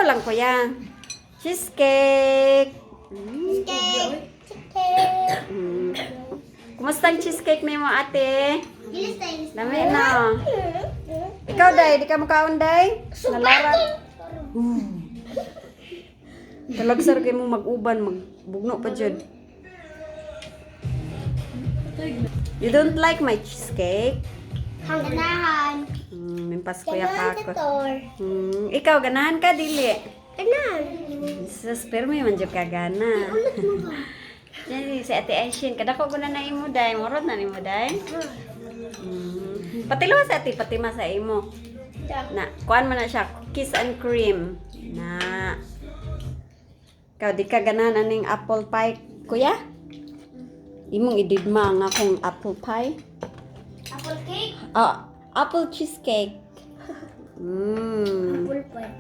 lang kuya. Cheesecake. Cheesecake. Mm. Kumusta ang cheesecake ni mo ate? Gilis. Dami na. Ikaw day, di ka makaon day? Nalarat. Talagsar kayo mo mag-uban, magbugno pa dyan. You don't like my cheesecake? Ganahan. Mimpas ko ya kako. Tor. Ikaw, ganahan ka, dili? Ganan. Sus, pero may manjok ka gana. Yan, si Ate Aishin, kada ko guna na imo, day. Morot na ni mo, day. Patilawa sa ate, patima sa imo. Na, kuhaan mo na siya, cookies and cream. Na. Ikaw, di ka ganahan ning apple pie, kuya? Imong ididma nga kung apple pie. Apple cake. Ah, apple cheesecake. Apple pie.